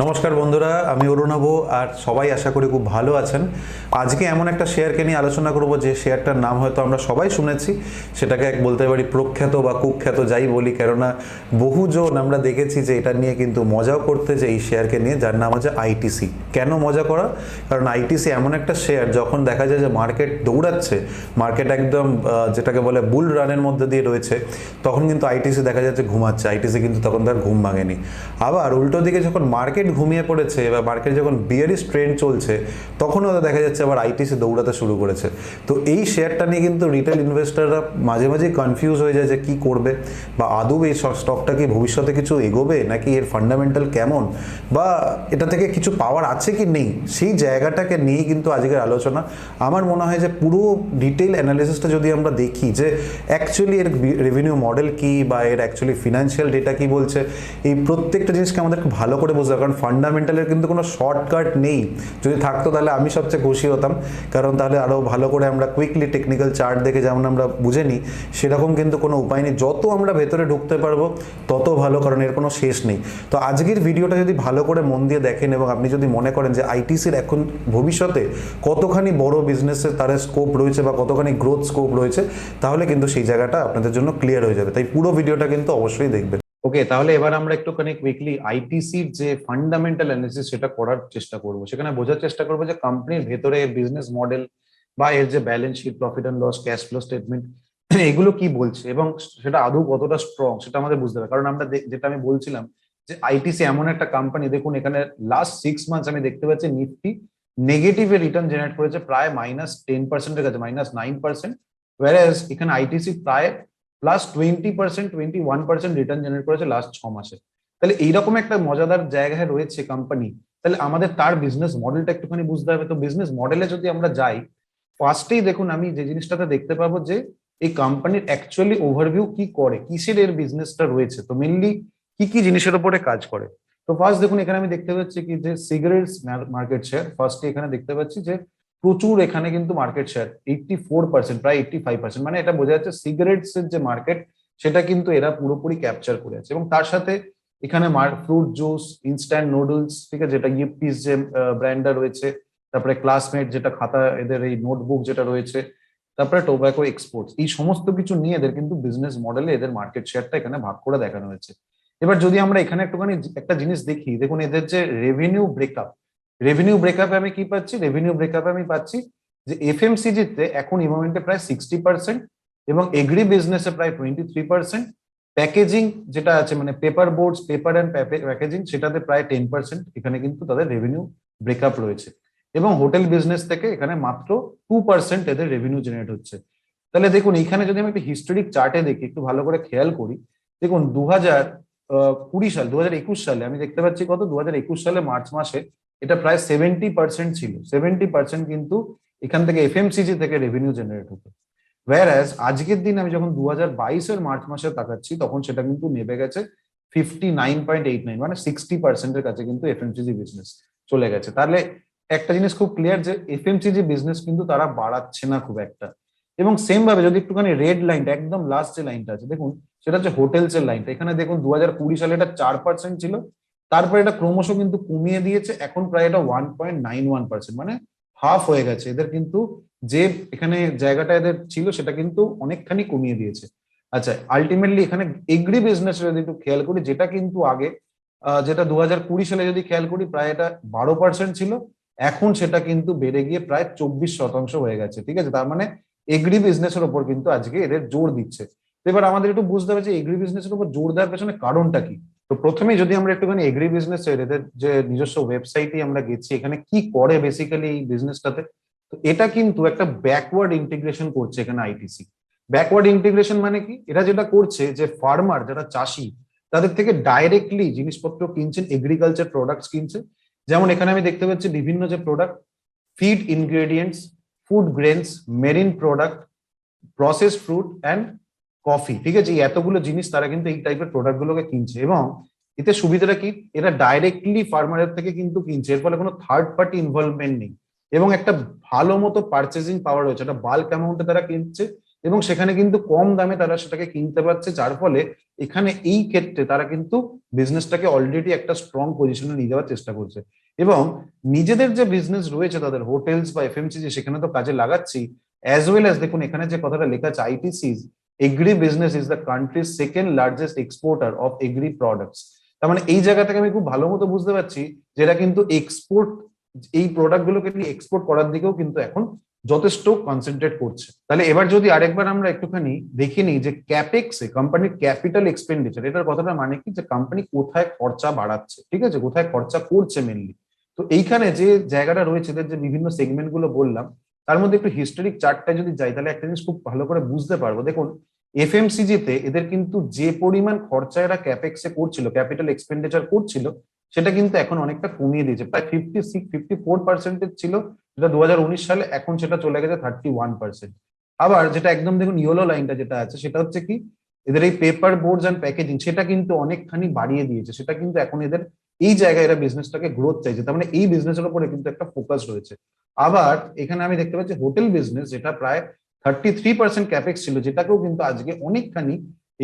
নমস্কার বন্ধুরা, আমি অরুণাভ। আর সবাই আশা করি খুব ভালো আছেন। আজকে এমন একটা শেয়ারকে নিয়ে আলোচনা করব যে শেয়ারটার নাম হয়তো আমরা সবাই শুনেছি। সেটাকে এক বলতে পারি প্রখ্যাত বা কুখ্যাত যাই বলি, কেননা বহুজন আমরা দেখেছি যে এটা নিয়ে কিন্তু মজাও করতে, যে এই শেয়ারকে নিয়ে, যার নাম হচ্ছে আইটিসি। কেন মজা করা? কারণ আইটিসি এমন একটা শেয়ার, যখন দেখা যায় যে মার্কেট দৌড়াচ্ছে, মার্কেট একদম যেটাকে বলে বুল রানের মধ্যে দিয়ে রয়েছে, তখন কিন্তু আইটিসি দেখা যাচ্ছে ঘুমাচ্ছে। আইটিসি কিন্তু তখন তার ঘুম ভাঙেনি। আবার উল্টো দিকে যখন মার্কেট ঘুমিয়ে পড়েছে বা মার্কেট যখন বিয়ারিশ ট্রেন্ড চলছে, তখনও দেখা যাচ্ছে আবার আইটিসি দৌড়াতে শুরু করেছে। তো এই শেয়ারটা নিয়ে কিন্তু রিটেল ইনভেস্টাররা মাঝে মাঝে কনফিউজ হয়ে যায় যে কি করবে, বা আদৌ এই স্টকটা কি ভবিষ্যতে কিছু এগোবে, নাকি এর ফান্ডামেন্টাল কেমন, বা এটা থেকে কিছু পাওয়ার আছে কি নেই, সেই জায়গাটাকে নিয়েই কিন্তু আজকের আলোচনা। আমার মনে হয় যে পুরো ডিটেল অ্যানালিসিসটা যদি আমরা দেখি যে অ্যাকচুয়ালি এর রেভিনিউ মডেল কি, বা এর অ্যাকচুয়ালি ফিনান্সিয়াল ডেটা কি বলছে, এই প্রত্যেকটা জিনিসকে আমাদেরকে ভালো করে বুঝতে হবে। কারণ ফান্ডামেন্টালের কিন্তু কোনো শর্টকাট নেই। যদি থাকতো তাহলে আমি সবচেয়ে খুশি হতাম, কারণ তাহলে আরও ভালো করে আমরা কুইকলি টেকনিক্যাল চার্ট দেখে যেমন আমরা বুঝে নিই, সেরকম কিন্তু কোনো উপায় নেই। যত আমরা ভেতরে ঢুকতে পারবো তত ভালো, কারণ এর কোনো শেষ নেই। তো আজকের ভিডিওটা যদি ভালো করে মন দিয়ে দেখেন, এবং আপনি যদি মনে করেন যে আইটিসির এখন ভবিষ্যতে কতখানি বড় বিজনেসের তার স্কোপ রয়েছে বা কতখানি গ্রোথ স্কোপ রয়েছে, তাহলে কিন্তু সেই জায়গাটা আপনাদের জন্য ক্লিয়ার হয়ে যাবে। তাই পুরো ভিডিওটা কিন্তু অবশ্যই দেখবেন। ওকে, তাহলে এবার আমরা একটুখানি কুইকলি আইটিসির যে ফান্ডামেন্টাল অ্যানালিসিস সেটা করার চেষ্টা করব। সেখানে বোঝার চেষ্টা করবো যে কোম্পানির ভেতরে বিজনেস মডেল বা এর যে balance sheet, profit and loss, cash flow statement, এগুলো কি বলছে, এবং সেটা আদৌ কতটা স্ট্রং সেটা আমাদের বুঝতে হবে। কারণ আমরা যেটা আমি বলছিলাম যে আইটিসি এমন একটা কোম্পানি, দেখুন এখানে লাস্ট 6 মান্থস আমি দেখতে পাচ্ছি নিফটি নেগেটিভ রিটার্ন জেনারেট করেছে প্রায় -10%-এর কাছে, -9%। ওয়ারেজ এখানে আইটিসি প্রায় +20%, 21% রিটার্ন জেনারেট করেছে লাস্ট 6 মাসে। তাহলে এইরকম একটা মজাদার জায়গায় রয়েছে কোম্পানি, তাহলে আমাদের তার বিজনেস মডেলটা একটুখানি বুঝতে হবে। তো বিজনেস মডেলে যদি আমরা যাই, ফার্স্টেই দেখুন আমি যে জিনিসটাতে দেখতে পাবো যে এই কোম্পানির অ্যাকচুয়ালি ওভারভিউ কি করে, কিসের এর বিজনেসটা রয়েছে, তো মেনলি কি কি জিনিসের উপরে কাজ করে। তো ফার্স্ট দেখুন এখানে আমি দেখতে পাচ্ছি কি যে সিগারেটস মার্কেট শেয়ার, ফার্স্টে এখানে দেখতে পাচ্ছি যে প্রচুর এখানে কিন্তু মার্কেট শেয়ার 84%, প্রায় 85%, মানে এটা বোঝা যাচ্ছে সিগারেটস এর যে মার্কেট সেটা কিন্তু এরা পুরোপুরি ক্যাপচার করেছে। এবং তার সাথে এখানে ফ্রুট জুস, ইনস্ট্যান্ট নুডলস, ঠিক আছে, যেটা ইপিস যে ব্র্যান্ডটা রয়েছে, তারপরে ক্লাসমেট যেটা খাতা, এদের এই নোটবুক যেটা রয়েছে, তারপরে টোব্যাকো এক্সপোর্টস, এই সমস্ত কিছু নিয়ে এদের কিন্তু বিজনেস মডেলে এদের মার্কেট শেয়ারটা এখানে ভাগ করে দেখানো হয়েছে। এবার যদি আমরা এখানে একটুখানি একটা জিনিস দেখি, দেখুন এদের যে রেভিনিউ ব্রেকআপে আমি কি পাচ্ছি, রেভিনিউ ব্রেকআপে আমি পাচ্ছি যে এফএমসিজি তে এখন এই মোমেন্টে প্রায় 60%, এবং এগ্রি বিজনেসে প্রায় 23%, প্যাকেজিং যেটা আছে মানে paper boards, paper and packaging, সেটাতে প্রায় 10% এখানে কিন্তু তাদের রেভিনিউ ব্রেকআপ রয়েছে। এবং হোটেল বিজনেস থেকে এখানে মাত্র 2% এদের রেভিনিউ জেনারেট হচ্ছে। তাহলে দেখুন এইখানে যদি আমি একটা হিস্টোরিক চার্টে দেখি, একটু ভালো করে খেয়াল করি, দেখুন 2020 সাল, 2021 সালে আমি দেখতে পাচ্ছি কত, 2021 সালে মার্চ মাসে এটা প্রায় 70% ছিল। 70% কিন্তু এখান থেকে এফএমসিজি থেকে রেভিনিউ জেনারেট হতো। ওয়্যারএজ আজকের দিন আমি যখন 2022-এর মার্চ মাসে তাকাচ্ছি, তখন সেটা কিন্তু নেমে গেছে 59.89, মানে 60%-এর কাছে কিন্তু এফএমসিজি বিজনেস চলে গেছে। তাহলে একটা জিনিস খুব ক্লিয়ার যে এফএমসিজি বিজনেস কিন্তু তারা বাড়াচ্ছে না খুব একটা। এবং সেম ভাবে যদি একটুখানি রেড লাইনটা, একদম লাস্ট যে লাইনটা আছে দেখুন, সেটা হচ্ছে হোটেলস এর লাইনটা। এখানে দেখুন 2020 সালে এটা 4% ছিল, তারপরে এটা ক্রমশ কিন্তু কমিয়ে দিয়েছে, এখন প্রায় এটা 1.91%, মানে হাফ হয়ে গেছে এদের কিন্তু। যে এখানে জায়গাটা এদের ছিল সেটা কিন্তু অনেকখানি কমিয়ে দিয়েছে। আচ্ছা, আলটিমেটলি এখানে এগ্রি বিজনেস যদি একটু খেয়াল করি, যেটা কিন্তু আগে যেটা 2020 সালে যদি খেয়াল করি প্রায় এটা 12% ছিল, এখন সেটা কিন্তু বেড়ে গিয়ে প্রায় 24% হয়ে গেছে। ঠিক আছে, তার মানে এগ্রি বিজনেসের উপর কিন্তু আজকে এদের জোর দিচ্ছে। তো এবার আমাদের একটু বুঝতে হবে যে এগ্রি বিজনেসের উপর জোর দেওয়ার পেছনে কারণটা কি। তো প্রথমেই যদি আমরা একটুখানি এগ্রি বিজনেস এদের যে নিজস্ব ওয়েবসাইটে আমরা গেছি, এখানে কি করে বেসিক্যালি এই বিজনেসটাতে, তো এটা কিন্তু একটা ব্যাকওয়ার্ড ইন্টিগ্রেশন করছে এখানে আইটিসি। ব্যাকওয়ার্ড ইন্টিগ্রেশন মানে কি, এরা যেটা করছে যে ফার্মার যারা চাষি, তাদের থেকে ডাইরেক্টলি জিনিসপত্র কিনছেন, এগ্রিকালচার প্রোডাক্টস কিনছে। যেমন এখানে আমি দেখতে পাচ্ছি বিভিন্ন যে product, feed ingredients, food grains, marine product, process fruit and coffee, ঠিক আছে, এই এতগুলো জিনিস তারা কিন্তু এই টাইপের প্রোডাক্ট গুলোকে কিনছে। এবং এতে সুবিধাটা কি, এরা ডাইরেক্টলি ফার্মারের থেকে কিন্তু কিনছে, এর ফলে কোনো থার্ড পার্টি ইনভলভমেন্ট নেই, এবং একটা ভালো মতো পার্চেসিং পাওয়ার রয়েছে, একটা বাল্ক অ্যামাউন্টে তারা কিনছে, এবং সেখানে কিন্তু কম দামে তারা সেটাকে কিনতে পারছে, যার ফলে এখানে এই ক্ষেত্রে তারা কিন্তু বিজনেসটাকে অলরেডি একটা স্ট্রং পজিশনে নিয়ে যাওয়ার চেষ্টা করছে। এবং নিজেদের যে বিজনেস রয়েছে তাদের হোটেলস বা এফএমসিজি, সেখানে তো কাজে লাগাচ্ছি, অ্যাজ ওয়েল অ্যাজ দেখুন এখানে যে কথাটা লেখা আছে, ITC's agri business is the country's second largest exporter of agri products. তার মানে এই জায়গা থেকে আমি খুব ভালো মতো বুঝতে পারছি যে এরা কিন্তু এক্সপোর্ট, এই প্রোডাক্ট গুলোকে নিয়ে এক্সপোর্ট করার দিকেও কিন্তু এখন যথেষ্ট কনসেন্ট্রেট করছে। তাহলে এবার যদি আরেকবার আমরা একটুখানি দেখে নিই যে ক্যাপেক্সে কোম্পানির ক্যাপিটাল এক্সপেন্ডিচার, এটার কথাটা মানে কি, যে কোম্পানি কোথায় খরচা বাড়াচ্ছে, ঠিক আছে, কোথায় খরচা করছে মেনলি। তো এইখানে যে জায়গাটা রয়েছে, এদের যে বিভিন্ন সেগমেন্ট গুলো বললাম, তার মধ্যে একটু হিস্টোরিক চার্টটা যদি যাই, তাহলে একটা জিনিস খুব ভালো করে বুঝতে পারবো। দেখুন এফএমসিজি তে এদের কিন্তু যে পরিমাণ খরচা এরা ক্যাপেক্সে করছিল, ক্যাপিটাল এক্সপেন্ডিচার করছিল, সেটা কিন্তু এখন অনেকটা কমিয়ে দিয়েছে। প্রায় 54% ছিল যেটা 2019 সালে, এখন সেটা চলে গেছে 31%। আবার যেটা একদম দেখুন ইয়েলো লাইনটা যেটা আছে, সেটা হচ্ছে কি, এদের এই পেপার বোর্ডস অ্যান্ড প্যাকেজিং, সেটা কিন্তু অনেকখানি বাড়িয়ে দিয়েছে। সেটা কিন্তু এখন এদের এই জায়গায় এরা বিজনেসটাকে গ্রোথ চাইছে, তার মানে এই বিজনেসের উপরে কিন্তু একটা ফোকাস রয়েছে। আবার এখানে আমি দেখতে পাচ্ছি হোটেল বিজনেস, যেটা প্রায় 33% ক্যাপেক্স ছিল, যেটাকেও কিন্তু আজকে অনেকখানি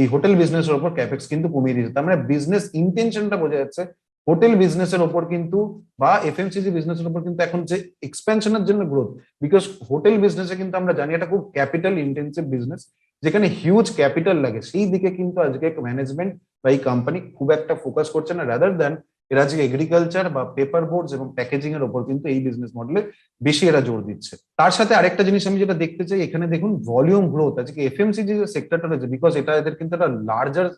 এই হোটেল বিজনেসের উপর ক্যাপেক্স কিন্তু কমিয়ে দিয়েছে। তার মানে বিজনেস ইন্টেনশনটা বোঝা যাচ্ছে হোটেল বিজনেসের ওপর কিন্তু, বা এফএমসিজি বিজনেসের উপর কিন্তু এখন যে এক্সপেনশনের জন্য গ্রোথ, বিকজ হোটেল বিজনেসে কিন্তু আমরা জানি এটা খুব ক্যাপিটাল ইন্টেন্সিভ বিজনেস, যেখানে হিউজ ক্যাপিটাল লাগে, সেই দিকে কিন্তু আজকে ম্যানেজমেন্ট বা এই কোম্পানি খুব একটা ফোকাস করছে না, রাদার দ্যান এরা আজকে এগ্রিকালচার বা পেপার বোর্ডস এবং প্যাকেজিং এর উপর কিন্তু এই বিজনেস মডেলে বেশি এরা জোর দিচ্ছে। তার সাথে আরেকটা জিনিস আমি যেটা দেখতে চাই, এখানে দেখুন ভলিউম গ্রোথ আজকে এফএমসিজি যে সেক্টরটা রয়েছে, বিকজ এটা এদের কিন্তু একটা লার্জার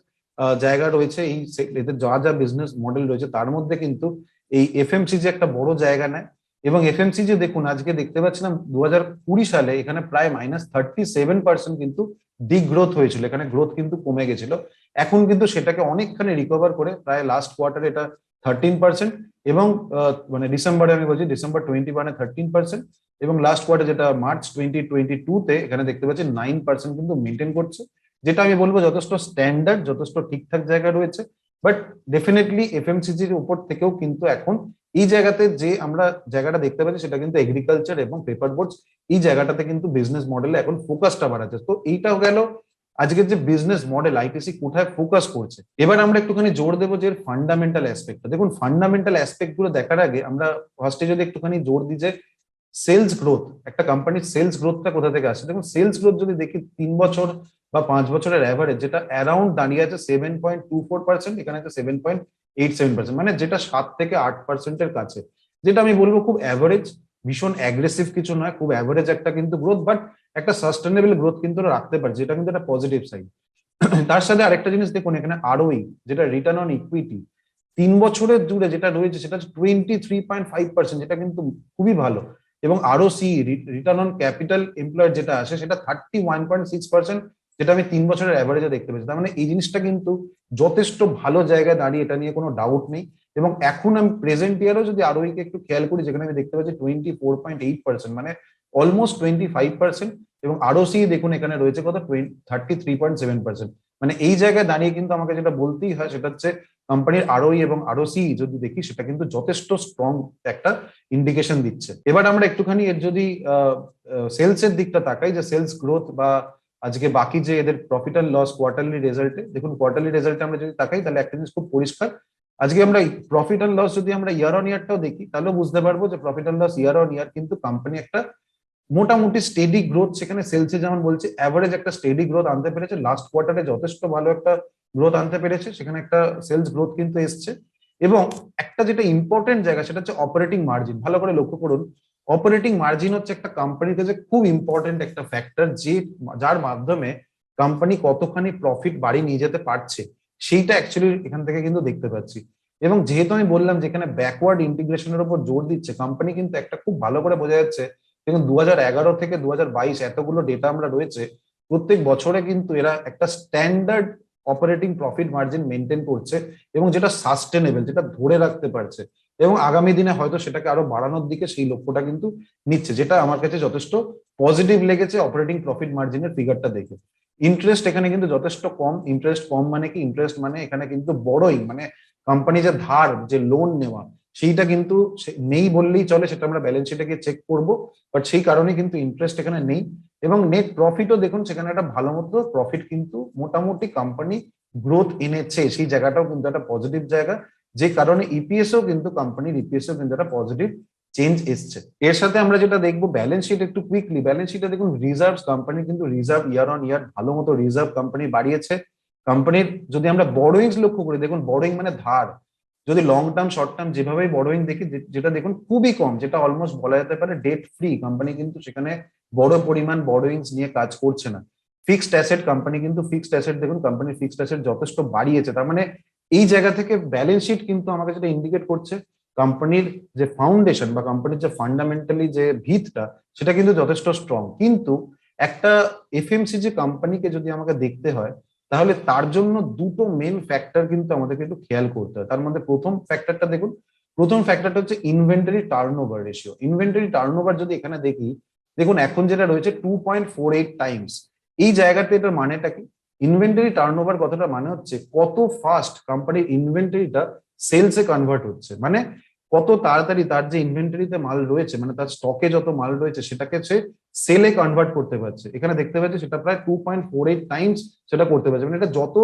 জায়গা রয়েছে, এই এদের যা যা বিজনেস মডেল রয়েছে তার মধ্যে কিন্তু এই এফএমসিজি একটা বড় জায়গা নেয়। এবং এফএমসিজি দেখুন আজকে দেখতে পাচ্ছিলাম 2020 সালে এখানে প্রায় -37% কিন্তু ডিগ্রোথ হয়েছিল, এখানে গ্রোথ কিন্তু কমে গেছিল। এখন কিন্তু সেটাকে অনেকখানি রিকভার করে প্রায় লাস্ট কোয়ার্টারে এটা 13%, এবং মানে ডিসেম্বরে, আমি বলছি ডিসেম্বর 2021-এ 13%, এবং লাস্ট কোয়ার্টার যেটা মার্চ 2022-তে এখানে দেখতে পাচ্ছি 9% কিন্তু মেনটেন করছে, যেটা আমি বলবো যথেষ্ট স্ট্যান্ডার্ড, যথেষ্ট ঠিকঠাক জায়গা রয়েছে। বাট ডেফিনেটলি এফএমসিজির উপর থেকেও কিন্তু এখন এই জায়গাতে যে আমরা জায়গাটা দেখতে পাচ্ছি, সেটা কিন্তু এগ্রিকালচার এবং পেপার বোর্ডস, এই জায়গাটাতে কিন্তু বিজনেস মডেলে এখন ফোকাসটা বাড়াচ্ছে। তো এইটাও গেল আজকের যে বিজনেস মডেল, আইটিসি কোথায় ফোকাস করছে। এবার আমরা একটুখানি জোর দেবো যে ফান্ডামেন্টাল অ্যাসপেক্টটা। দেখুন ফান্ডামেন্টাল অ্যাসপেক্ট গুলো দেখার আগে আমরা ফার্স্টে যদি একটুখানি জোর দিই যে সেলস গ্রোথ, একটা কোম্পানির সেলস গ্রোথটা কোথা থেকে আসছে। দেখুন সেলস গ্রোথ যদি দেখি 3 বছর বা 5 বছরের অ্যাভারেজ, যেটা অ্যারাউন্ড দাঁড়িয়ে আছে 7.24%, এখানে আছে 7.87%, মানে যেটা 7 থেকে 8%-এর কাছে, যেটা আমি বলবো খুব অ্যাভারেজ, ভীষণ অ্যাগ্রেসিভ কিছু নয়, খুব অ্যাভারেজ একটা কিন্তু গ্রোথ, বাট একটা সাস্টেনেবল গ্রোথ কিন্তু রাখতে পারছে, যেটা কিন্তু একটা পজিটিভ সাইড। তার সাথে আরেকটা জিনিস দেখুন, এখানে আরওই যেটা রিটার্ন অন ইকুইটি 3 বছরের জুড়ে যেটা রয়েছে, সেটা 23.5%, যেটা কিন্তু খুবই ভালো। এবং আরও সি রিটার্ন অন ক্যাপিটাল এমপ্লয়েড যেটা আসে, সেটা 31.6%, যেটা আমি 3 বছরের অ্যাভারেজে দেখতে পেয়েছি। তার মানে এই জিনিসটা কিন্তু যথেষ্ট ভালো জায়গায় দাঁড়িয়ে, এটা নিয়ে কোনো ডাউট নেই। এবং এখন আমি প্রেজেন্ট ইয়ারও যদি আরওই কে একটু খেয়াল করি, যেখানে আমি দেখতে পাচ্ছি 24.8%, মানে অলমোস্ট 25%, এবং আরও সি দেখুন এখানে রয়েছে কত, 33.7%। মানে এই জায়গায় দাঁড়িয়ে কিন্তু আমাকে যেটা বলতেই হয়, সেটা হচ্ছে কোম্পানির আরওই এবং আরওসি যদি দেখি, সেটা কিন্তু যথেষ্ট স্ট্রং একটা ইন্ডিকেশন দিচ্ছে। এবার আমরা একটুখানি এর যদি সেলস এর দিকটা তাকাই, যে সেলস গ্রোথ বা আজকে বাকি যে এদের প্রফিট অ্যান্ড লস কোয়ার্টারলি রেজাল্টে, দেখুন কোয়ার্টারলি রেজাল্টে আমরা যদি তাকাই, তাহলে একটা জিনিস খুব পরিষ্কার, আজকে আমরা প্রফিট অ্যান্ড লস যদি আমরা ইয়ার অন ইয়ারটাও দেখি, তাহলেও বুঝতে পারবো যে profit and loss year on year কিন্তু কোম্পানি একটা মোটামুটি স্টেডি গ্রোথ, সেখানে সেলসে যেমন বলছে অ্যাভারেজ একটা স্টেডি গ্রোথ আনতে পেরেছে, লাস্ট কোয়ার্টারে যথেষ্ট ভালো একটা গ্রোথ আনতে পেরেছে, সেখানে একটা সেলস গ্রোথ কিন্তু এসছে। এবং একটা যেটা ইম্পর্টেন্ট জায়গা, সেটা হচ্ছে অপারেটিং মার্জিন। ভালো করে লক্ষ্য করুন, অপারেটিং মার্জিন হচ্ছে একটা কোম্পানিতে যে খুব ইম্পর্টেন্ট একটা ফ্যাক্টর, যে যার মাধ্যমে কোম্পানি কতখানি প্রফিট বাড়ি নিয়ে যেতে পারছে, সেইটা অ্যাকচুয়ালি এখান থেকে কিন্তু দেখতে পাচ্ছি। এবং যেহেতু আমি বললাম যেখানে ব্যাকওয়ার্ড ইন্টিগ্রেশনের উপর জোর দিচ্ছে কোম্পানি, কিন্তু একটা খুব ভালো করে বোঝা যাচ্ছে। দেখুন 2011 থেকে 2022 এতগুলো ডেটা আমরা রয়েছে, প্রত্যেক বছরে কিন্তু এরা একটা standard operating profit margin maintain করছে, এবং যেটা সাস্টেনেবল, যেটা ধরে রাখতে পারছে, এবং আগামী দিনে হয়তো সেটাকে আরো বাড়ানোর দিকে সেই লক্ষ্যটা কিন্তু নিচ্ছে, যেটা আমার কাছে যথেষ্ট পজিটিভ লেগেছে অপারেটিং প্রফিট মার্জিনের ফিগারটা দেখে। ইন্টারেস্ট এখানে কিন্তু যথেষ্ট কম। ইন্টারেস্ট কম মানে কি, ইন্টারেস্ট মানে এখানে কিন্তু বড়ই, মানে কোম্পানি যে ধার, যে লোন নেওয়া, সেইটা কিন্তু নেই বললেই চলে, সেটা আমরা ব্যালেন্স শিটে গিয়ে চেক করবো, বাট সেই কারণে কিন্তু ইন্টারেস্ট এখানে নেই। এবং নেট প্রফিটও দেখুন সেখানে একটা ভালো মতো প্রফিট কিন্তু মোটামুটি কোম্পানি গ্রোথ এনেছে, সেই জায়গাটাও কিন্তু একটা পজিটিভ জায়গা, যে কারণে ইপিএসও কিন্তু কোম্পানির ইপিএসও কিন্তু একটা পজিটিভ চেঞ্জ এসছে। এর সাথে আমরা যেটা দেখবো ব্যালেন্স শিট, একটু কুইকলি ব্যালেন্স শিটে দেখুন রিজার্ভ কোম্পানি কিন্তু রিজার্ভ ইয়ার অন ইয়ার ভালো মতো রিজার্ভ কোম্পানি বাড়িয়েছে। কোম্পানির যদি আমরা বড়োইংস লক্ষ্য করি, দেখুন বড়োইং মানে ধার, যদি লং টার্ম শর্ট টার্ম যেভাবেই বড়োইং দেখি, যেটা দেখুন খুবই কম, যেটা অলমোস্ট বলা যেতে পারে ডেট ফ্রি। কোম্পানি কিন্তু সেখানে বড় পরিমাণ বড়োইংস নিয়ে কাজ করছে না। ফিক্সড অ্যাসেট কোম্পানি কিন্তু ফিক্সড অ্যাসেট দেখুন কোম্পানির ফিক্সড অ্যাসেট যথেষ্ট বাড়িয়েছে। তার মানে এই জায়গা থেকে ব্যালেন্স শিট কিন্তু আমাকে যেটা ইন্ডিকেট করছে কোম্পানির যে ফাউন্ডেশন বা কোম্পানির যে ফান্ডামেন্টালি যে ভিতটা সেটা কিন্তু যথেষ্ট স্ট্রং। কিন্তু একটা এফএমসিজি কোম্পানিকে যদি আমাকে দেখতে হয় তাহলে তার জন্য দুটো মেন ফ্যাক্টর কিন্তু আমাদেরকে একটু খেয়াল করতে হয়। তার মধ্যে প্রথম ফ্যাক্টরটা দেখুন, প্রথম ফ্যাক্টরটা হচ্ছে inventory turnover ratio. Inventory turnover যদি এখানে দেখি, দেখুন এখন যেটা রয়েছে 2.48 টাইমস। এই জায়গাতে এটার মানেটা কি? ইনভেন্টরি টার্নওভার কথাটা মানে হচ্ছে কত ফাস্ট কোম্পানির ইনভেন্টরিটা সেলসে কনভার্ট হচ্ছে, মানে কত তাড়াতাড়ি তার যে ইনভেন্টরিতে মাল রয়েছে, মানে তার স্টকে যত মাল রয়েছে সেটাকে সে সেলে কনভার্ট করতে পারছে। এখানে দেখতে পাচ্ছি সেটা প্রায় 2.48 টাইমস সেটা করতে পারছে, মানে এটা যত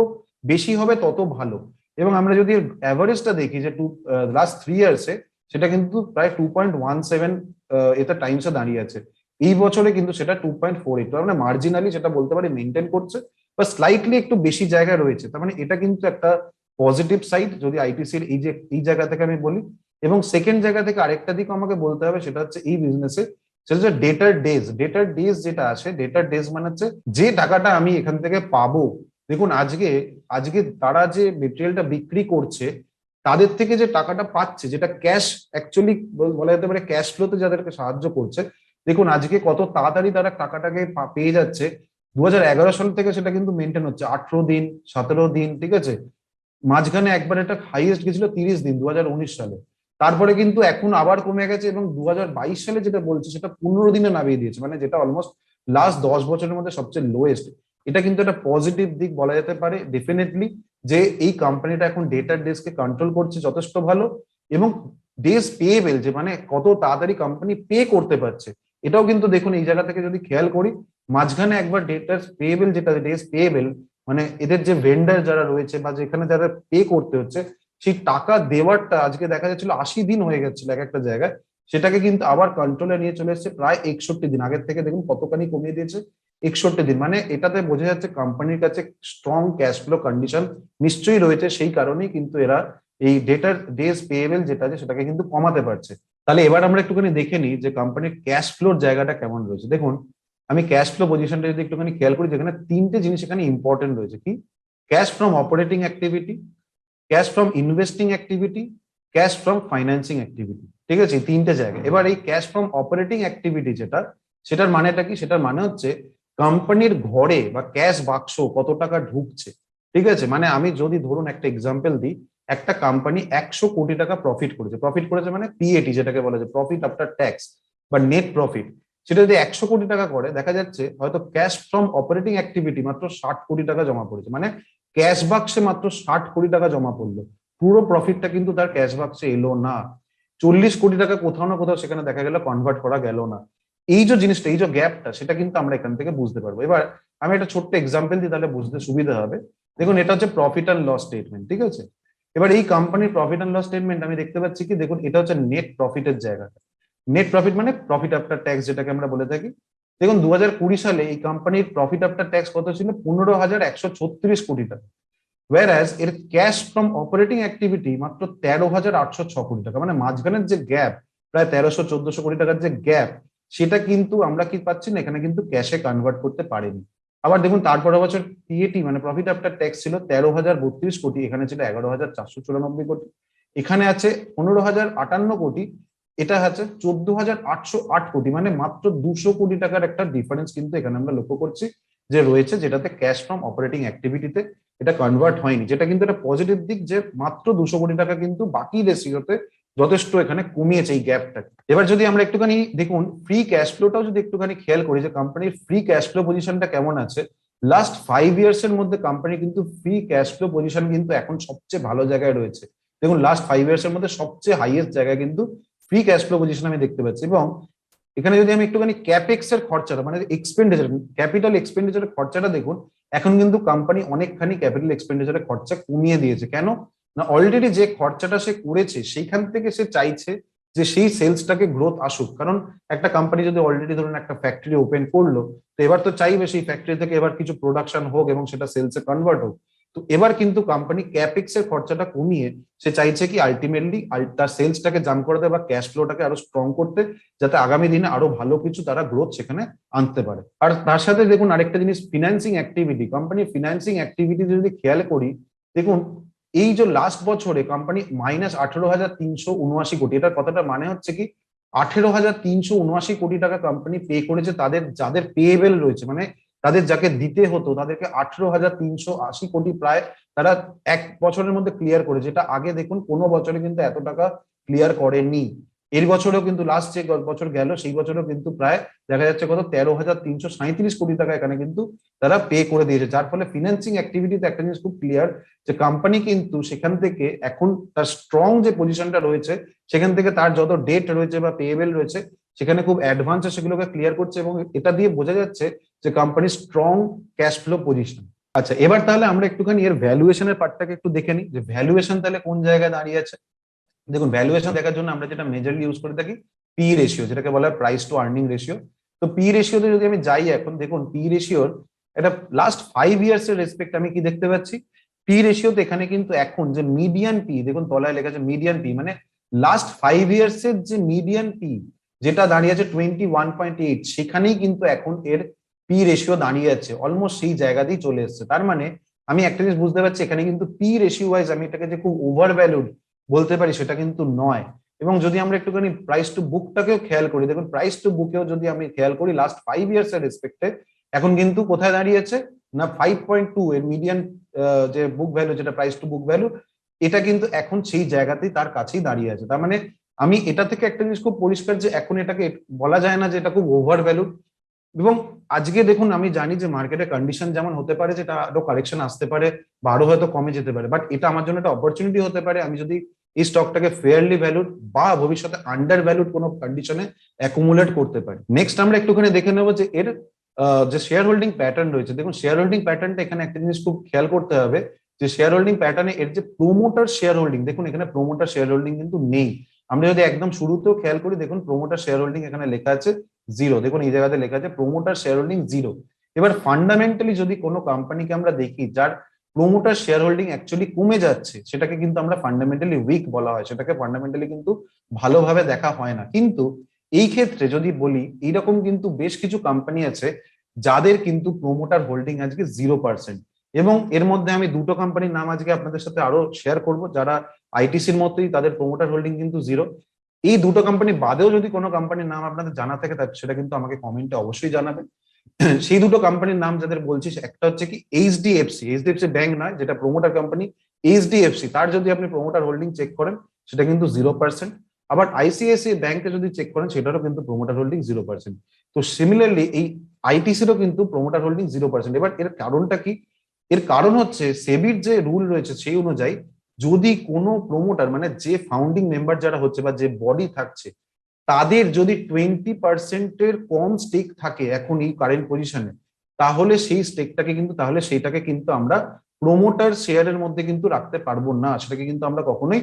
বেশি হবে তত ভালো। এবং আমরা যদি অ্যাভারেজটা দেখি যে লাস্ট 3 ইয়ার্সে সেটা কিন্তু প্রায় 2.17 এটা টাইমসে দাঁড়িয়ে আছে। এই বছরে কিন্তু সেটা 2.48, তার মানে মার্জিনালি সেটা বলতে পারি মেনটেন করছে বা স্লাইটলি একটু বেশি জায়গা রয়েছে। তার মানে এটা কিন্তু একটা পজিটিভ সাইড যদি আইটিসির এই জায়গা থেকে আমি বলি। এবং সেকেন্ড জায়গা থেকে আরেকটা দিক আমাকে বলতে হবে, সেটা হচ্ছে এই বিজনেসে সেটা হচ্ছে ডেটার ডেজ। ডেটার ডেজ যেটা আসে, ডেটার ডেজ মানে হচ্ছে যে টাকাটা আমি এখান থেকে পাবো। দেখুন আজকে আজকে তারা যে মেটেরিয়ালটা বিক্রি করছে তাদের থেকে যে টাকাটা পাচ্ছে, যেটা ক্যাশ অ্যাকচুয়ালি বলা যেতে পারে ক্যাশ ফ্লোতে যাদেরকে সাহায্য করছে, দেখুন আজকে কত তাড়াতাড়ি তারা টাকাটাকে পেয়ে যাচ্ছে। 2011 সাল থেকে সেটা কিন্তু মেনটেন হচ্ছে 18 দিন, 17 দিন, ঠিক আছে। মাঝখানে একবার এটা হাইয়েস্ট গেছিল 30 দিন 2019 সালে। তারপরে কিন্তু এখন আবার কমে গেছে এবং 2022 সালে যেটা বলছে সেটা 15 দিনে নামিয়ে দিয়েছে, মানে যেটা অলমোস্ট লাস্ট 10 বছরের মধ্যে সবচেয়ে লোয়েস্ট। এটা কিন্তু একটা পজিটিভ দিক বলা যেতে পারে ডেফিনেটলি, যে এই কোম্পানিটা এখন ডেটার ডেজকে কন্ট্রোল করছে যথেষ্ট ভালো। এবং ডেজ পেয়েবেল, যে মানে কত তাড়াতাড়ি কোম্পানি পে করতে পারছে, এটাও কিন্তু দেখুন এই জায়গা থেকে যদি খেয়াল করি, মাঝখানে একবার ডেটার পেয়েবেল, যেটা ডেজ পেয়েবেল মানে এদের যে ভেন্ডার যারা রয়েছে বা যেখানে যারা পে করতে হচ্ছে, সেই টাকা দেওয়ারটা আজকে দেখা যাচ্ছিল 80 দিন হয়ে যাচ্ছিল এক একটা জায়গায়, সেটাকে কিন্তু আবার কন্ট্রোলে নিয়ে চলে এসেছে প্রায় 61 দিন। আগের থেকে দেখুন কতখানি কমিয়ে দিয়েছে, 61 দিন। মানে এটাতে বোঝা যাচ্ছে কোম্পানির কাছে স্ট্রং ক্যাশ ফ্লো কন্ডিশন নিশ্চয়ই রয়েছে, সেই কারণেই কিন্তু এরা এই ডেটার ডেজ পেয়েবেল যেটা আছে সেটাকে কিন্তু কমাতে পারছে। তাহলে এবার আমরা একটুখানি দেখে নিই যে কোম্পানির ক্যাশ ফ্লোর জায়গাটা কেমন রয়েছে। দেখুন আমি ক্যাশ ফ্লো পজিশনটা যদি একটুখানি খেয়াল করি, যেখানে তিনটে জিনিস এখানে ইম্পর্টেন্ট রয়েছে। কি? Cash from operating activity, cash from investing activity, cash from financing activity, ঠিক আছে, এই তিনটে জায়গা। এবার এই ক্যাশ ফ্রম অপারেটিং অ্যাক্টিভিটি যেটা, সেটার মানেটা কি? সেটার মানে হচ্ছে কোম্পানির ঘরে বা ক্যাশ বাক্স কত টাকা ঢুকছে, ঠিক আছে। মানে আমি যদি ধরুন একটা এক্সাম্পল দিই, একটা কোম্পানি 100 কোটি টাকা প্রফিট করেছে মানে পিএটি যেটাকে বলা যায়, প্রফিট আফটার ট্যাক্স বা নেট প্রফিট। সেটা যদি 100 কোটি টাকা করে, দেখা যাচ্ছে হয়তো ক্যাশ ফ্রম অপারেটিং অ্যাক্টিভিটি মাত্র 60 কোটি টাকা জমা পড়েছে, মানে ক্যাশ বাক্সে মাত্র 60 কোটি টাকা জমা পড়লো, পুরো প্রফিটটা কিন্তু তার ক্যাশ বাক্সে এলো না। 40 কোটি টাকা কোথাও না কোথাও সেখানে দেখা গেল কনভার্ট করা গেল না। এই যে জিনিসটা, এই যে গ্যাপটা, সেটা কিন্তু আমরা এখান থেকে বুঝতে পারবো। এবার আমি একটা ছোট্ট এক্সাম্পল দিই, তাহলে বুঝতে সুবিধা হবে। দেখুন এটা হচ্ছে প্রফিট অ্যান্ড লস স্টেটমেন্ট, ঠিক আছে। এবার এই কোম্পানির প্রফিট অ্যান্ড লস স্টেটমেন্ট আমি দেখতে পাচ্ছি কি, দেখুন এটা হচ্ছে নেট প্রফিটের জায়গাটা। নেট প্রফিট মানে প্রফিট আফটার ট্যাক্স যেটাকে আমরা বলে থাকি। দেখুন 2020 সালে এই কোম্পানির প্রফিট আফটার ট্যাক্স কত ছিল? 15,136 কোটি টাকা। ওয়ারাজ এর ক্যাশ ফ্রম অপারেটিং অ্যাক্টিভিটি মাত্র 13,806 কোটি টাকা। মানে মাঝখানের যে গ্যাপ, প্রায় 1300-1400 কোটি টাকার যে গ্যাপ, সেটা কিন্তু আমরা কি পাচ্ছি না, এখানে কিন্তু ক্যাশে কনভার্ট করতে পারেনি। আবার দেখুন তারপরের বছর পিএটি মানে প্রফিট আফটার ট্যাক্স ছিল 13,032 কোটি, এখানে ছিল 11,494 কোটি। এখানে আছে 15,058 কোটি, এটা হচ্ছে 14,808 কোটি, মানে মাত্র 200 কোটি টাকার একটা ডিফারেন্স কিন্তু এখানে আমরা লক্ষ্য করছি যে রয়েছে, যেটাতে ক্যাশ ফ্রম অপারেটিং অ্যাক্টিভিটিতে এটা কনভার্ট হয়নি, যেটা কিন্তু একটা পজিটিভ দিক, যে মাত্র 200 কোটি টাকা কিন্তু বাকি রেশিওতে যথেষ্ট এখানে কমিয়েছে এই গ্যাপটা। এবার যদি আমরা একটুখানি দেখুন ফ্রি ক্যাশ ফ্লোটাও যদি একটুখানি খেয়াল করি, যে কোম্পানির ফ্রি ক্যাশ ফ্লো পজিশনটা কেমন আছে, লাস্ট 5 ইয়ার্স এর মধ্যে কোম্পানি কিন্তু ফ্রি ক্যাশ ফ্লো পজিশন কিন্তু এখন সবচেয়ে ভালো জায়গায় রয়েছে। দেখুন লাস্ট 5 ইয়ার্স এর মধ্যে সবচেয়ে হাইয়েস্ট জায়গায় কিন্তু ফ্রি ক্যাশ ফ্লো পজিশন আমি দেখতে পাচ্ছি। এবং এখানে যদি আমি একটুখানি ক্যাপেক্স এর খরচাটা মানে এক্সপেন্ডিচার, ক্যাপিটাল এক্সপেন্ডিচারের খরচাটা দেখুন, এখন কিন্তু কোম্পানি অনেকখানি ক্যাপিটাল এক্সপেন্ডিচারের খরচা কমিয়ে দিয়েছে। কেন না, অলরেডি যে খরচাটা সে করেছে সেইখান থেকে সে চাইছে যে সেই সেলসটাকে গ্রোথ আসুক। কারণ একটা কোম্পানি যদি অলরেডি ধরুন একটা ফ্যাক্টরি ওপেন করলো, তো এবার তো চাইবে সেই ফ্যাক্টরি থেকে এবার কিছু প্রোডাকশন হোক এবং সেটা সেলসে কনভার্ট হোক। তো এবার কিন্তু কোম্পানি ক্যাপেক্স এর খরচাটা কমিয়ে সে চাইছে কি আলটিমেটলি তার সেলসটাকে জাম্প করতে বা ক্যাশ ফ্লোটাকে আরো স্ট্রং করতে, যাতে আগামী দিনে আরো ভালো কিছু তারা গ্রোথ সেখানে আনতে পারে। আর তার সাথে দেখুন আরেকটা জিনিস, ফিনান্সিং অ্যাক্টিভিটি, কোম্পানির ফিনান্সিং অ্যাক্টিভিটি যদি খেয়াল করি, দেখুন এই যে লাস্ট বছরে কোম্পানি -18,379 কোটি, এটার কথাটা মানে হচ্ছে কি 18,379 কোটি টাকা কোম্পানি পে করেছে তাদের যাদের পেয়েবেল রয়েছে, মানে তাদের যাকে দিতে হতো তাদেরকে 18,380 কোটি প্রায় তারা এক বছরের মধ্যে ক্লিয়ার করে, যেটা আগে দেখুন কোনো বছরে কিন্তু এত টাকা ক্লিয়ার করেনি। এর বছরেও কিন্তু লাস্ট যে বছর গেল সেই বছরেও কিন্তু প্রায় দেখা যাচ্ছে কত 13,337 কোটি টাকা এখানে কিন্তু তারা পে করে দিয়েছে। যার ফলে ফিনান্সিং অ্যাক্টিভিটিতে একটা জিনিস খুব ক্লিয়ার যে কোম্পানি কিন্তু সেখান থেকে এখন তার স্ট্রং যে পজিশনটা রয়েছে সেখান থেকে তার যত ডেট রয়েছে বা পেয়েবেল রয়েছে সেখানে খুব অ্যাডভান্সে সেগুলোকে ক্লিয়ার করছে, এবং এটা দিয়ে বোঝা যাচ্ছে যে কোম্পানির স্ট্রং ক্যাশ ফ্লো পজিশন। আচ্ছা, এবার তাহলে আমরা একটুখানি এর ভ্যালুয়েশনের পার্টটাকে একটু দেখে নিই যে ভ্যালুয়েশন তাহলে কোন জায়গায় দাঁড়িয়ে আছে। দেখুন ভ্যালুয়েশন দেখার জন্য আমরা যেটা মেজরলি ইউজ করে থাকি পি রেশিও, যেটাকে বলা হয় প্রাইস টু আর্নিং রেশিও। তো পি রেশিওতে যদি আমি যাই এখন, দেখুন পি রেশিওর এটা লাস্ট 5 ইয়ার্স এর রেসপেক্ট আমি কি দেখতে পাচ্ছি, পি রেশিওতে এখানে কিন্তু এখন যে মিডিয়ান পি, দেখুন তলায় লেখা আছে মিডিয়ান পি, মানে লাস্ট 5 ইয়ার্স এর যে মিডিয়ান পি যেটা দাঁড়িয়ে আছে 21.8, সেখানেই কিন্তু এখন এর পি রেশিও দাঁড়িয়ে আছে, অলমোস্ট সেই জায়গাতেই চলে এসছে। তার মানে আমি একটা জিনিস বুঝতে পারছি এখানে কিন্তু পি রেশিও ওয়াইজ আমি এটাকে যে খুব ওভার ভ্যালুড বলতে পারি সেটা কিন্তু নয়। এবং যদি আমরা একটুখানি প্রাইস টু বুকটাকেও খেয়াল করি, দেখুন প্রাইস টু বুকেও যদি আমি খেয়াল করি লাস্ট 5 ইয়ার্স এর রেসপেক্টে এখন কিন্তু কোথায় দাঁড়িয়েছে না 5.2 এর মিডিয়ান যে বুক ভ্যালু, যেটা প্রাইস টু বুক ভ্যালু, এটা কিন্তু এখন সেই জায়গাতেই তার কাছেই দাঁড়িয়ে আছে। তার মানে আমি এটা থেকে একটা জিনিস খুব পরিষ্কার যে এখন এটাকে বলা যায় না যে এটা খুব ওভার ভ্যালু। এবং আজকে দেখুন আমি জানি যে মার্কেটের কন্ডিশন যেমন হতে পারে যেটা আরো কারেকশন আসতে পারে বা আরো হয়তো কমে যেতে পারে, বাট এটা আমার জন্য একটা অপরচুনিটি হতে পারে আমি যদি এই স্টকটাকে ফেয়ারলি ভ্যালুড বা ভবিষ্যতে আন্ডার ভ্যালুড কোনো কন্ডিশনে অ্যাকুমুলেট করতে পারি। নেক্সট আমরা একটুখানি দেখে নেবো যে এর যে শেয়ার হোল্ডিং প্যাটার্ন রয়েছে। দেখুন শেয়ার হোল্ডিং প্যাটার্নটা এখানে একটা জিনিস খুব খেয়াল করতে হবে যে শেয়ার হোল্ডিং প্যাটার্নে এর যে প্রোমোটার শেয়ার হোল্ডিং, দেখুন এখানে প্রোমোটার শেয়ার হোল্ডিং কিন্তু নেই। আমরা যদি একদম শুরুতেও খেয়াল করি, দেখুন প্রোমোটার শেয়ার হোল্ডিং এখানে লেখা আছে 0, দেখুন এই জায়গাতে লেখা আছে প্রোমোটার শেয়ার হোল্ডিং 0। এবার ফান্ডামেন্টালি যদি কোনো কোম্পানিকে আমরা দেখি যার প্রোমোটার শেয়ার হোল্ডিং অ্যাকচুয়ালি কমে যাচ্ছে, সেটাকে কিন্তু আমরা ফান্ডামেন্টালি উইক বলা হয়, সেটাকে ফান্ডামেন্টালি কিন্তু ভালোভাবে দেখা হয় না। কিন্তু এই ক্ষেত্রে যদি বলি এইরকম কিন্তু বেশ কিছু কোম্পানি আছে যাদের কিন্তু প্রোমোটার হোল্ডিং আজকে 0%, এবং এর মধ্যে আমি দুটো কোম্পানির নাম আজকে আপনাদের সাথে আরো শেয়ার করব যারা আইটিসির মতোই তাদের প্রোমোটার হোল্ডিং কিন্তু 0। এই দুটো কোম্পানি বাদেও যদি কোনো কোম্পানির নাম আপনাদের জানা থাকে সেটা কিন্তু আমাকে কমেন্টে অবশ্যই জানাবেন। সেই দুটো কোম্পানির নাম যাদের বলছি, একটা হচ্ছে কি এইচডিএফসি, এইচডিএফসি ব্যাংক নয়, যেটা প্রোমোটার কোম্পানি এইচডিএফসি, তার যদি আপনি প্রোমোটার হোল্ডিং চেক করেন সেটা কিন্তু 0%। আবার আইসিআইসিআই ব্যাংকে যদি চেক করেন সেটারও কিন্তু প্রোমোটার হোল্ডিং 0%। তো সিমিলারলি এই আইটিসিরও কিন্তু প্রোমোটার হোল্ডিং 0%। এবার এর কারণটা কি? এর কারণ হচ্ছে সেবির যে রুল রয়েছে সেই অনুযায়ী যদি কোনো প্রোমোটার মানে যে ফাউন্ডিং মেম্বার যারা হচ্ছে বা যে বডি থাকছে তাদের যদি 20%-এর কম স্টেক থাকে এখন এই কারেন্ট পজিশনে, তাহলে সেই স্টেকটাকে কিন্তু তাহলে সেইটাকে কিন্তু আমরা প্রোমোটার শেয়ারের মধ্যে কিন্তু রাখতে পারবো না, সেটাকে কিন্তু আমরা কখনোই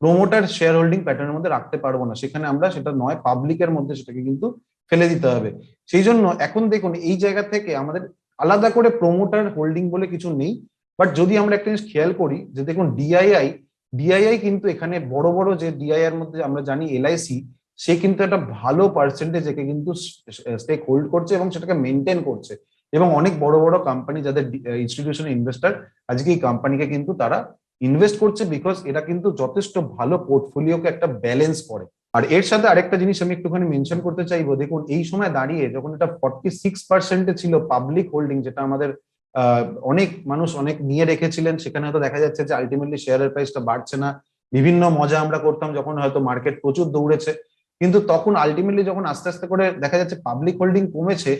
প্রোমোটার শেয়ার হোল্ডিং প্যাটার্নের মধ্যে রাখতে পারবো না, সেখানে আমরা সেটা নয় পাবলিকের মধ্যে সেটাকে কিন্তু ফেলে দিতে হবে। সেই জন্য এখন দেখুন এই জায়গা থেকে আমাদের আলাদা করে প্রোমোটার হোল্ডিং বলে কিছু নেই। বাট যদি আমরা একটা জিনিস খেয়াল করি যে দেখুন ডিআইআই, ডিআইআই কিন্তু এখানে বড় বড় যে ডিআইআই এর মধ্যে আমরা জানি এলআইসি, সে কিন্তু একটা ভালো পার্সেন্টেজ একে কিন্তু স্টেক হোল্ড করছে এবং সেটাকে মেনটেন করছে, এবং অনেক বড় বড় কোম্পানি যাদের ইনস্টিটিউশনাল ইনভেস্টার আজকে এই কোম্পানিকে কিন্তু তারা ইনভেস্ট করছে, বিকজ এরা কিন্তু যথেষ্ট ভালো পোর্টফোলিওকে একটা ব্যালেন্স করে। আর এর সাথে আরেকটা জিনিস আমি একটুখানি মেনশন করতে চাইবো, দেখুন এই সময় দাঁড়িয়ে যখন এটা 46%-এ ছিল পাবলিক হোল্ডিং, যেটা আমাদের অনেক মানুষ অনেক নিয়ে রেখেছিলেন, সেখানে হয়তো দেখা যাচ্ছে যে আলটিমেটলি শেয়ারের প্রাইসটা বাড়ছে না। বিভিন্ন মজা আমরা করতাম যখন হয়তো মার্কেট প্রচুর দৌড়েছে, কিন্তু তখন আলটিমেটলি যখন আস্তে আস্তে করে দেখা যাচ্ছে পাবলিক হোল্ডিং কমেছে,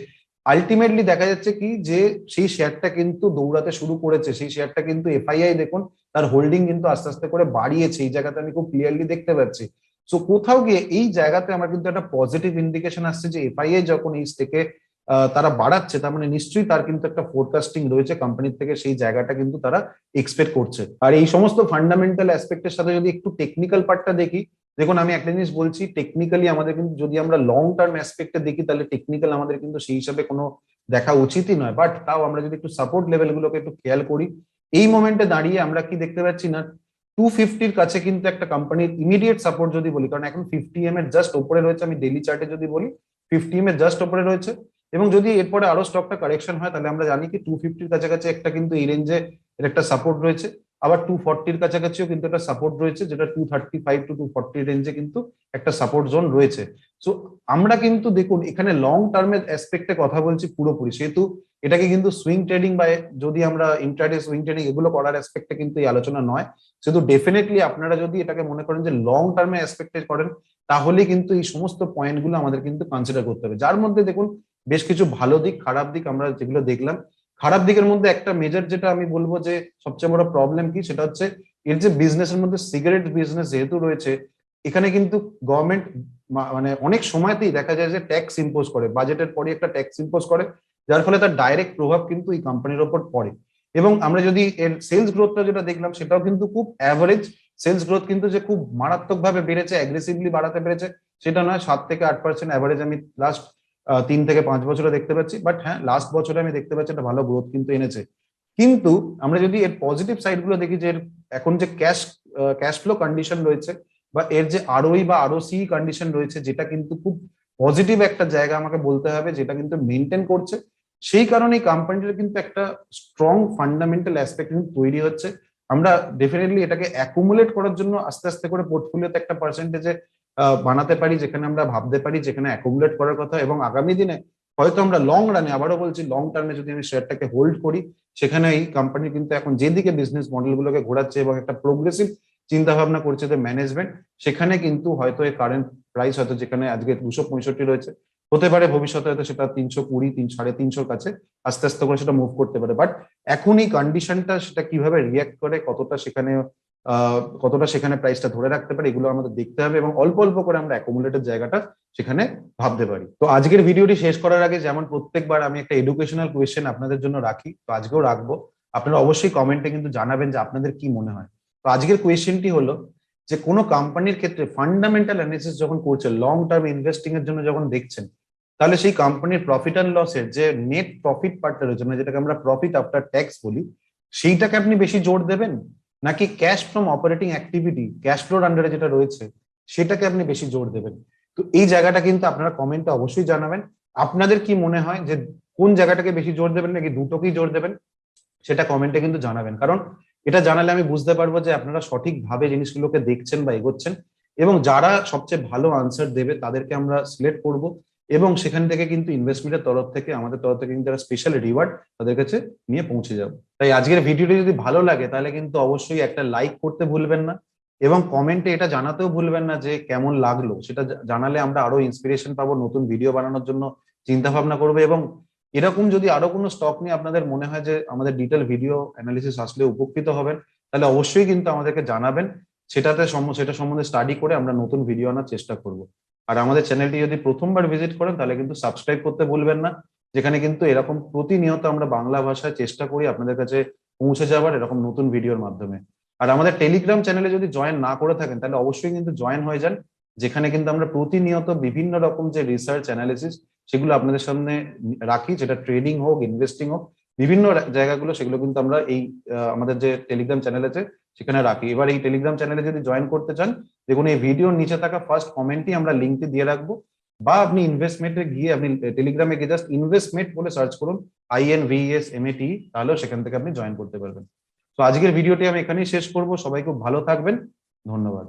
আলটিমেটলি দেখা যাচ্ছে কি যে সেই শেয়ারটা কিন্তু দৌড়াতে শুরু করেছে, সেই শেয়ারটা কিন্তু এফআইআই দেখুন তার হোল্ডিং কিন্তু আস্তে আস্তে করে বাড়িয়েছে, এই জায়গাতে আমি খুব ক্লিয়ারলি দেখতে পাচ্ছি। সো কোথাও গিয়ে এই জায়গাতে আমার কিন্তু একটা পজিটিভ ইন্ডিকেশন আসছে যে এফআইআই যখন এই স্টেকে তারা বাড়াচ্ছে, তার মানে নিশ্চয়ই তার কিন্তু একটা ফোরকাস্টিং রয়েছে কোম্পানির থেকে, সেই জায়গাটা কিন্তু তারা এক্সপেক্ট করছে। আর এই সমস্ত ফান্ডামেন্টাল অ্যাসপেক্টের সাথে যদি একটু টেকনিক্যাল পার্টটা দেখি, দেখুন আমি একটা জিনিস বলছি, টেকনিক্যালি আমাদের কিন্তু যদি আমরা লং টার্ম অ্যাসপেক্টে দেখি তাহলে টেকনিক্যাল আমাদের কিন্তু সেই হিসাবে কোনো দেখা উচিতই নয়। বাট তাও আমরা যদি একটু সাপোর্ট লেভেল গুলোকে একটু খেয়াল করি, এই মোমেন্টে দাঁড়িয়ে আমরা কি দেখতে পাচ্ছি না, 250 কাছে কিন্তু একটা কোম্পানির ইমিডিয়েট সাপোর্ট যদি বলি, কারণ এখন 50 এর জাস্ট ওপরে রয়েছে, আমি ডেইলি চার্টে যদি বলি 50 এর জাস্ট ওপরে রয়েছে, এবং যদি এরপরে আরো স্টকটা কারেকশন হয় তাহলে আমরা জানি কি 250 কাছাকাছি একটা কিন্তু এই রেঞ্জে এর একটা সাপোর্ট রয়েছে, আবার 240 কাছাকাছিও কিন্তু একটা সাপোর্ট রয়েছে, যেটা 235 টু 240 রেঞ্জে কিন্তু একটা সাপোর্ট জোন রয়েছে। সো আমরা কিন্তু দেখুন এখানে লং টার্মের অ্যাসপেক্টে কথা বলছি পুরোপুরি, সেহেতু এটাকে কিন্তু সুইং ট্রেডিং বা যদি আমরা ইন্ট্রাডে সুইং ট্রেডিং এগুলো করার অ্যাসপেক্টে কিন্তু এই আলোচনা নয়। শুধু ডেফিনেটলি আপনারা যদি এটাকে মনে করেন যে লং টার্মে অ্যাসপেক্টে করেন, তাহলে কিন্তু এই সমস্ত পয়েন্টগুলো আমাদের কিন্তু কনসিডার করতে হবে, যার মধ্যে দেখুন বেশ কিছু ভালো দিক খারাপ দিক আমরা যেগুলো দেখলাম। খারাপ দিকের মধ্যে একটা মেজর যেটা আমি বলবো যে সবচেয়ে বড় প্রবলেম কি, সেটা হচ্ছে এর যে বিজনেসের মধ্যে সিগারেট বিজনেস যেহেতু রয়েছে, এখানে কিন্তু গভর্নমেন্ট মানে অনেক সময়তেই দেখা যায় যে ট্যাক্স ইম্পোজ করে, বাজেটের পরে একটা ট্যাক্স ইম্পোজ করে, যার ফলে তার ডাইরেক্ট প্রভাব কিন্তু এই কোম্পানির ওপর পড়ে। এবং আমরা যদি এর সেলস গ্রোথটা যেটা দেখলাম, সেটাও কিন্তু খুব অ্যাভারেজ সেলস গ্রোথ, কিন্তু যে খুব মারাত্মক ভাবে বেড়েছে, অ্যাগ্রেসিভলি বাড়াতে পেরেছে সেটা নয়, 7 থেকে 8% অ্যাভারেজ আমি লাস্ট 3 থেকে 5 বছরে দেখতে পাচ্ছি। বাট হ্যাঁ, লাস্ট বছরে আমি দেখতে পাচ্ছি একটা ভালো গ্রোথ কিন্তু এনেছে। কিন্তু আমরা যদি এর পজিটিভ সাইড গুলো দেখি, যে এখন যে ক্যাশ ফ্লো কন্ডিশন রয়েছে, বা এর যে আরওই বা আরওসি কন্ডিশন রয়েছে, যেটা কিন্তু খুব পজিটিভ একটা জায়গা আমাকে বলতে হবে, যেটা কিন্তু মেনটেন করছে, সেই কারণে এই কোম্পানিটার কিন্তু একটা স্ট্রং ফান্ডামেন্টাল অ্যাসপেক্ট কিন্তু তৈরি হচ্ছে। আমরা ডেফিনেটলি এটাকে অ্যাকুমুলেট করার জন্য আস্তে আস্তে করে পোর্টফোলিওতে একটা পার্সেন্টেজে বানাতে পারি, যেখানে আমরা ভাবতে পারি যেখানে অ্যাকুমুলেট করার কথা, এবং আগামী দিনে হয়তো আমরা লং রানে, আবারও বলছি লং টার্মে যদি আমি শেয়ারটাকে হোল্ড করি, সেখানে এই কোম্পানি কিন্তু এখন যেদিকে বিজনেস মডেল গুলোকে ঘোরাচ্ছে এবং একটা প্রোগ্রেসিভ চিন্তা ভাবনা করছে যে ম্যানেজমেন্ট, সেখানে কিন্তু হয়তো এই কারেন্ট প্রাইস হয়তো যেখানে আজকে 265 রয়েছে, হতে পারে ভবিষ্যতে হয়তো সেটা 320, 300, 350 কাছে আস্তে আস্তে করে সেটা মুভ করতে পারে। বাট এখন এই কন্ডিশনটা সেটা কিভাবে রিয়াক্ট করে, কতটা সেখানে প্রাইসটা ধরে রাখতে পারে, এগুলো আমাদের দেখতে হবে, এবং অল্প অল্প করে আমরা অ্যাকুমুলেটেড জায়গাটা সেখানে ভাবতে পারি। তো আজকের ভিডিওটি শেষ করার আগে, যেমন প্রত্যেকবার আমি একটা এডুকেশনাল কোয়েশ্চেন আপনাদের জন্য রাখি, তো আজকেও রাখবো। আপনারা অবশ্যই কমেন্টে কিন্তু জানাবেন যে আপনাদের কি মনে হয়। তো আজকের কোয়েশ্চেনটি হলো যে কোনো কোম্পানির ক্ষেত্রে ফান্ডামেন্টাল অ্যানালিসিস যখন করছে, লং টার্ম ইনভেস্টিং এর জন্য যখন দেখছেন, তাহলে সেই কোম্পানির প্রফিট অ্যান্ড লসের যে নেট প্রফিট পার্টটা রয়েছে, মানে যেটাকে আমরা প্রফিট আফটার ট্যাক্স বলি, সেইটাকে আপনি বেশি জোর দেবেন, নাকি cash from operating activity, cash floor আন্ডারে যেটা রয়েছে সেটাকে আপনি বেশি জোর দেবেন? তো এই জায়গাটা কিন্তু আপনারা কমেন্টে অবশ্যই জানাবেন। আপনাদের কি মনে হয় যে কোন জায়গাটাকে বেশি জোর দেবেন, নাকি দুটোকেই জোর দেবেন, সেটা কমেন্টে কিন্তু জানাবেন। কারণ এটা জানালে আমি বুঝতে পারবো যে আপনারা সঠিকভাবে জিনিসগুলোকে দেখছেন বা এগোচ্ছেন, এবং যারা সবচেয়ে ভালো আনসার দেবে তাদেরকে আমরা সিলেক্ট করব, এবং সেখান থেকে কিন্তু ইনভেস্টমেন্টের তরফ থেকে, আমাদের তরফ থেকে কিন্তু একটা স্পেশাল রিওয়ার্ড তাদের কাছে নিয়ে পৌঁছে যাব। তাই আজকের ভিডিওটি যদি ভালো লাগে তাহলে কিন্তু অবশ্যই একটা লাইক করতে ভুলবেন না, এবং কমেন্টে এটা জানাতেও ভুলবেন না যে কেমন লাগলো। সেটা জানালে আমরা আরো ইন্সপিরেশন পাবো নতুন ভিডিও বানানোর জন্য, চিন্তা ভাবনা করবো। এবং এরকম যদি আরো কোনো স্টক নিয়ে আপনাদের মনে হয় যে আমাদের ডিটেল ভিডিও অ্যানালিসিস আসলে উপকৃত হবেন, তাহলে অবশ্যই কিন্তু আমাদেরকে জানাবেন। সেটা সম্বন্ধে স্টাডি করে আমরা নতুন ভিডিও আনার চেষ্টা করব। আর আমাদের চ্যানেলটি যদি প্রথমবার ভিজিট করেন তাহলে কিন্তু সাবস্ক্রাইব করতে ভুলবেন না, যেখানে কিন্তু এরকম প্রতিনিয়ত আমরা বাংলা ভাষায় চেষ্টা করি আপনাদের কাছে পৌঁছে যাওয়ার এরকম নতুন ভিডিওর মাধ্যমে। আর আমাদের টেলিগ্রাম চ্যানেলে যদি জয়েন না করে থাকেন তাহলে অবশ্যই কিন্তু জয়েন হয়ে যান, যেখানে কিন্তু আমরা প্রতিনিয়ত বিভিন্ন রকম যে রিসার্চ অ্যানালিসিস সেগুলো আপনাদের সামনে রাখি, যেটা ট্রেডিং হোক, ইনভেস্টিং হোক, বিভিন্ন জায়গাগুলো সেগুলো কিন্তু আমরা এই আমাদের যে টেলিগ্রাম চ্যানেল আছে সেখানে রাখি। এবার এই টেলিগ্রাম চ্যানেলে যদি জয়েন করতে চান, দেখুন এই ভিডিওর নিচে থাকা ফার্স্ট কমেন্টই আমরা লিঙ্কটি দিয়ে রাখবো, বা আপনি ইনভেস্টমেন্টে গিয়ে আপনি টেলিগ্রামে গিয়ে জাস্ট ইনভেস্টমেন্ট বলে সার্চ করুন, INVESTMENT, তাহলেও সেখান থেকে আপনি জয়েন করতে পারবেন। তো আজকের ভিডিওটি আমি এখানেই শেষ করব। সবাই খুব ভালো থাকবেন, ধন্যবাদ।